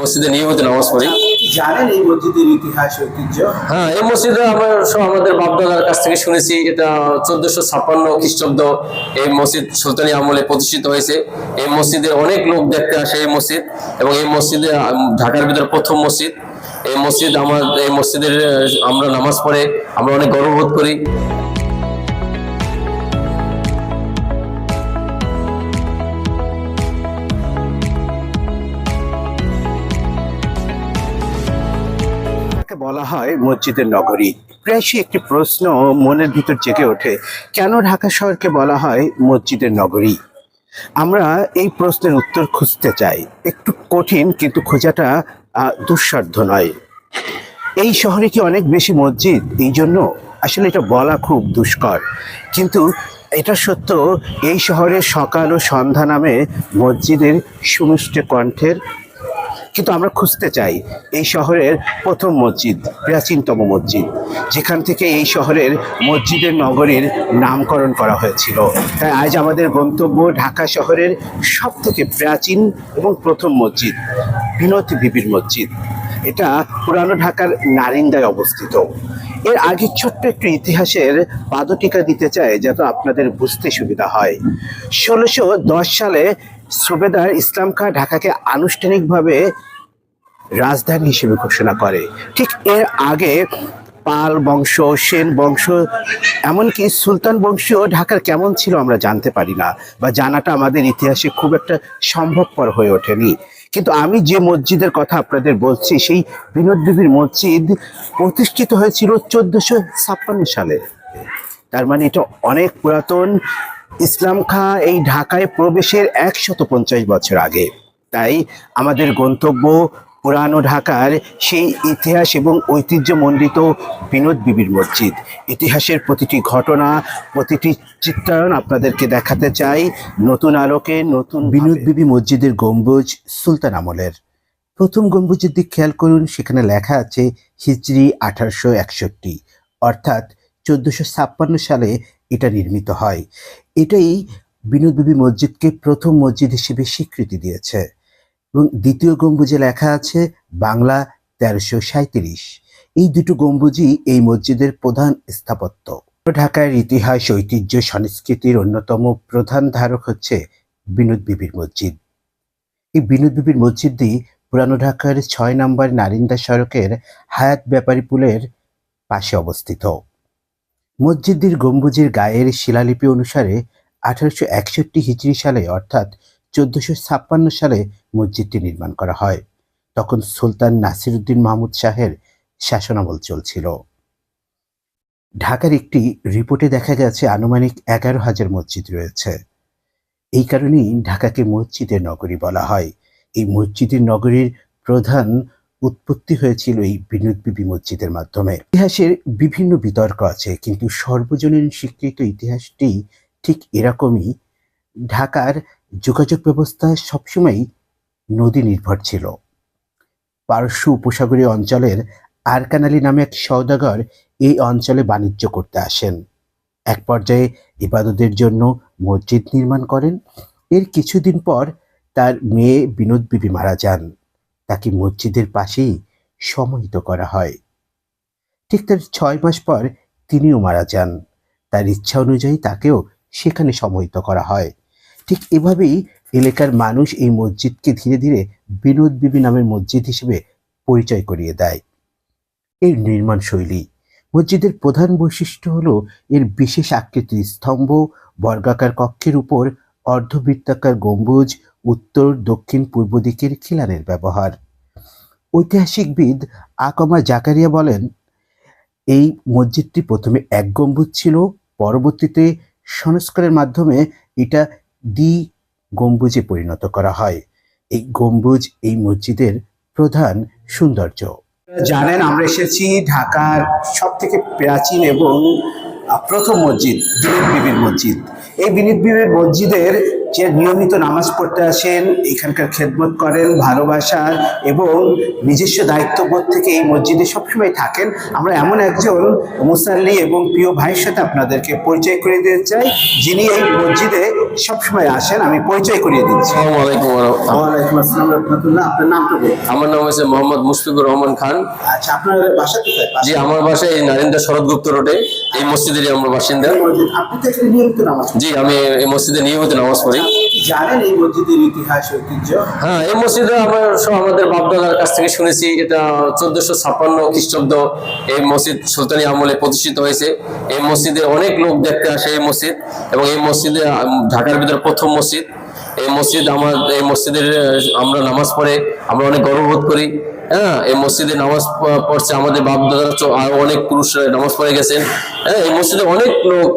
মসজিদে নিয়মিত নামাজ পড়ি। জানেন এই মসজিদের ইতিহাস ঐতিহ্য? হ্যাঁ, এই মসজিদে আমরা আমাদের বাপদাদার কাছ থেকে শুনেছি, এটা 1456 খ্রিস্টাব্দ এই মসজিদ সুলতানি আমলে প্রতিষ্ঠিত হয়েছে। এই মসজিদে অনেক লোক দেখতে আসে এই মসজিদ, এবং এই মসজিদে ঢাকার ভিতরে প্রথম মসজিদ। এই মসজিদের আমরা নামাজ পড়ে আমরা অনেক গর্ববোধ করি। বলা হয় মসজিদের নগরী। প্রায়শই একটি প্রশ্ন মনের ভিতর জেগে ওঠে, কেন ঢাকা শহরকে বলা হয় মসজিদের নগরী? আমরা এই প্রশ্নের উত্তর খুঁজতে চাই। একটু কঠিন, কিন্তু খোঁজাটা দুঃসাধ্য নয়। এই শহরে কি অনেক বেশি মসজিদ? এই জন্য আসলে এটা বলা খুব দুষ্কর, কিন্তু এটা সত্য। এই শহরে সকাল ও সন্ধ্যা নামে মসজিদের সুমিষ্ট কণ্ঠের, কিন্তু আমরা খুঁজতে চাই এই শহরের প্রথম মসজিদ, প্রাচীনতম মসজিদ, যেখান থেকে এই শহরের মসজিদের নগরীর নামকরণ করা হয়েছিল। তাই আজ আমাদের গন্তব্য ঢাকা শহরের সব থেকে প্রাচীন এবং প্রথম মসজিদ, বিনোদ বিবির মসজিদ। এটা পুরানো ঢাকার নারিন্দায় অবস্থিত। এর আগে ছোট্ট একটু ইতিহাসের পাদটিকা দিতে চাই, যাতে আপনাদের বুঝতে সুবিধা হয়। 1610 সালে সুবেদার ইসলাম খাঁ ঢাকাকে আনুষ্ঠানিকভাবে রাজধানী হিসেবে ঘোষণা করে। ঠিক এর আগে পাল বংশ, সেন বংশ, এমনকি সুলতান বংশ ঢাকার কেমন ছিল আমরা জানতে পারি না, বা জানাটা আমাদের ইতিহাসে খুব একটা সম্ভবপর হয়ে ওঠেনি। কিন্তু আমি যে মসজিদের কথা আপনাদের বলছি, সেই বিনোদ বিবির মসজিদ প্রতিষ্ঠিত হয়েছিল 1456 সালে। তার মানে এটা অনেক পুরাতন। ইসলাম খাঁ এই ঢাকায় প্রবেশের 150 বছর আগে। তাই আমাদের গন্তব্য পুরানো ঢাকার সেই ইতিহাস এবং ঐতিহ্যমণ্ডিত বিনোদ বিবির মসজিদ। ইতিহাসের প্রতিটি ঘটনা, প্রতিটি চিত্রায়ন আপনাদেরকে দেখাতে চাই নতুন আলোকে, নতুন। বিনোদ বিবি মসজিদের গম্বুজ সুলতান আমলের। প্রথম গম্বুজের দিক খেয়াল করুন, সেখানে লেখা আছে হিজরি 1861, অর্থাৎ 1456 সালে এটা নির্মিত হয়। এটাই বিনোদ বিবি মসজিদকে প্রথম মসজিদ হিসেবে স্বীকৃতি দিয়েছে। এবং দ্বিতীয় গম্বুজে লেখা আছে বাংলা 1337। এই দুটো গম্বুজই এই মসজিদের প্রধান স্থাপত্য। ঢাকার ইতিহাস, ঐতিহ্য, সংস্কৃতির অন্যতম প্রধান ধারক হচ্ছে বিনোদ বিবির মসজিদ। এই বিনোদ বিবির মসজিদটি পুরানো ঢাকার 6 নম্বর নারিন্দা সড়কের হায়াত ব্যাপারী পুলের পাশে অবস্থিত। মসজিদটির গম্বুজের গায়ের শিলালিপি অনুসারে 1861 হিজরি সালে, অর্থাৎ 1456 সালে মসজিদটি নির্মাণ করা হয়। তখন সুলতান নাসিরউদ্দিন মাহমুদ শাহের শাসনামল চলছিল। ঢাকার একটি রিপোর্টে দেখা গেছে আনুমানিক 11,000 মসজিদ রয়েছে। এই কারণেই ঢাকাকে মসজিদের নগরী বলা হয়। এই মসজিদের নগরীর প্রধান উৎপত্তি হয়েছিল এই বিনোদ বিবি মসজিদের মাধ্যমে। ইতিহাসের বিভিন্ন বিতর্ক আছে, কিন্তু সর্বজনীন স্বীকৃত ইতিহাসটি ঠিক এরকমই। ঢাকার যোগাযোগ ব্যবস্থা সবসময় নদী নির্ভর ছিল। পারস্য উপসাগরীয় অঞ্চলের আরকান আলী নামে এক সওদাগর এই অঞ্চলে বাণিজ্য করতে আসেন। এক পর্যায়ে ইবাদতের জন্য মসজিদ নির্মাণ করেন। এর কিছুদিন পর তার মেয়ে বিনোদ বিবি মারা যান। তাকে মসজিদের পাশেই সমাহিত করা হয়। ঠিক তার 6 মাস পর তিনিও মারা যান। তার ইচ্ছা অনুযায়ী তাকেও সেখানে সমাহিত করা হয়। ঠিক এভাবেই এলাকার মানুষ এই মসজিদকে ধীরে ধীরে বিনোদ বিবি নামের মসজিদ হিসেবে পরিচয় করিয়ে দেয়। এর নির্মাণ শৈলী, মসজিদের প্রধান বৈশিষ্ট্য হলো এর বিশেষ আকৃতির স্তম্ভ, বর্গাকার কক্ষের উপর অর্ধবৃত্তাকার গম্বুজ, উত্তর, দক্ষিণ, পূর্ব দিকের খিলানের ব্যবহার। ঐতিহাসিকবিদ আকমা জাকারিয়া বলেন, এই মসজিদটি প্রথমে এক গম্বুজ ছিল, পরবর্তীতে সংস্কারের মাধ্যমে এটা দ্বি গম্বুজে পরিণত করা হয়। এই গম্বুজ এই মসজিদের প্রধান সৌন্দর্য। জানেন আমরা এসেছি ঢাকার সব থেকে প্রাচীন এবং প্রথম মসজিদ, বিনোদ বিবির মসজিদ। এই বিনোদ বিবির মসজিদের যে নিয়মিত নামাজ পড়তে আসেন, এখানকার খেদমত করেন, ভালোবাসার এবং নিজস্ব দায়িত্ববোধ থেকে এই মসজিদে সবসময় থাকেন, আমরা এমন একজন মুসাল্লি এবং প্রিয় ভাইয়ের সাথে আপনাদেরকে পরিচয় করে দিতে চাই, যিনি এই মসজিদে সবসময় আসেন। আমি পরিচয় করিয়ে দিচ্ছি। আসসালামু আলাইকুম ওয়া রাহমাতুল্লাহ। ওয়ালাইকুম আসসালাম রহমতুল্লাহ। আপনার নামটা বলুন। আমার নাম হচ্ছে মোহাম্মদ মুশফিকুর রহমান খান। আচ্ছা, আপনার বাসা কোথায়? জি, আমার বাসা এই নারিন্দা শরৎগুপ্ত রোডে, এই মসজিদেরই আমরা বাসিন্দা। আপনি তো এখানে নিয়মিত নামাজ পড়েন। জি, আমি এই মসজিদে নিয়মিত নামাজ পড়ি। আপনি কি জানেন এই মসজিদের ইতিহাস ঐতিহ্য? হ্যাঁ, এই মসজিদে আমরা আমাদের বাপদাদার কাছ থেকে শুনেছি, এটা 1456 খ্রিস্টাব্দ এই মসজিদ সুলতানি আমলে প্রতিষ্ঠিত হয়েছে। এই মসজিদে অনেক লোক দেখতে আসে এই মসজিদ, এবং এই মসজিদে ঢাকার ভিতরে প্রথম মসজিদ। এই মসজিদের আমরা নামাজ পড়ে আমরা অনেক গর্ববোধ করি। হ্যাঁ, এই মসজিদে নামাজ পড়ছে আমাদের বাপদাদারা, আরো অনেক পুরুষরা নামাজ পড়ে গেছেন। হ্যাঁ, এই মসজিদে অনেক লোক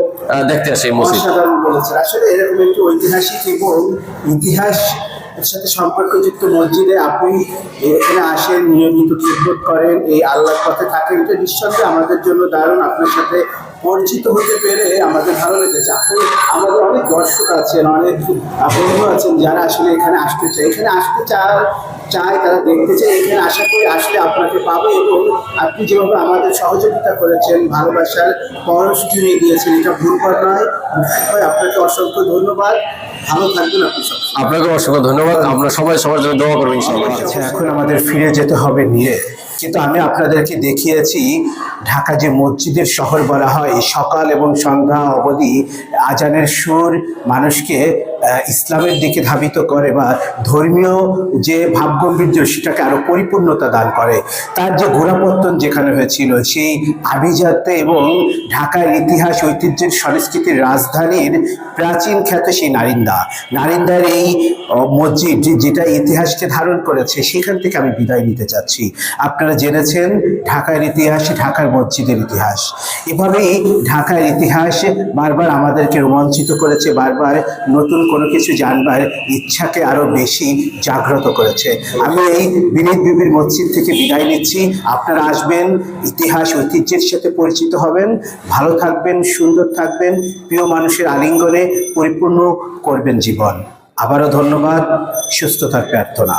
দেখতে আসে এই মসজিদ। অসাধারণ বলেছেন। আসলে এরকম একটি ঐতিহাসিক এবং ইতিহাস এর সাথে সম্পর্কযুক্ত মসজিদে আপনি এখানে আসেন, নিয়মিত খেদমত করেন, এই আল্লাহর পথে থাকেন, এটা নিঃসন্দেহে আমাদের জন্য দারুণ। আপনার সাথে পরিচিত হতে পেরে আমাদের ভালো লেগেছে। আপনি, আমাদের অনেক দর্শক আছেন, অনেক বন্ধু আছেন যারা আসলে এখানে আসতে চায়, চায় তারা দেখতে চায়। এখানে আশা করি আসলে আপনাকে পাবো, এবং আপনি যেভাবে আমাদের সহযোগিতা করেছেন, ভালোবাসার পরশ জুড়িয়ে দিয়েছেন, এটা ভুলবার নয়। আপনাকে অসংখ্য ধন্যবাদ। ভালো থাকবেন আপনি সব। আপনাকে অসংখ্য ধন্যবাদ। আমরা সবাই সবার জন্য দোয়া করবেন ইনশাআল্লাহ। আচ্ছা, এখন আমাদের ফিরে যেতে হবে নিয়ে, কিন্তু আমি আপনাদেরকে দেখিয়েছি ঢাকা যে মসজিদের শহর বলা হয়, সকাল এবং সন্ধ্যা অবধি আজানের সুর মানুষকে ইসলামের দিকে ধাবিত করে, বা ধর্মীয় যে ভাবগম্ভীর্য সেটাকে আরো পরিপূর্ণতা দান করে। তার যে গোড়াপত্তন যেখানে হয়েছিল, সেই আভিজাত্যে এবং ঢাকার ইতিহাস ঐতিহ্যের সংস্কৃতির রাজধানীর প্রাচীন খ্যাত সেই নারিন্দার এই মসজিদ যেটা ইতিহাসকে ধারণ করেছে, সেখান থেকে আমি বিদায় নিতে চাচ্ছি। আপনারা জেনেছেন ঢাকার ইতিহাস, ঢাকার মসজিদের ইতিহাস। এভাবেই ঢাকার ইতিহাস বারবার আমাদেরকে রোমাঞ্চিত করেছে, বারবার নতুন কোনো কিছু জানবার ইচ্ছাকে আরো বেশি জাগ্রত করেছে। আমি এই বিনীত বিবির মসজিদ থেকে বিদায় নিচ্ছি। আপনারা আসবেন, ইতিহাস ঐতিহ্যের সাথে পরিচিত হবেন, ভালো থাকবেন, সুন্দর থাকবেন, প্রিয় মানুষের আলিঙ্গনে পরিপূর্ণ করবেন জীবন। আবারও ধন্যবাদ, সুস্থতার প্রার্থনা।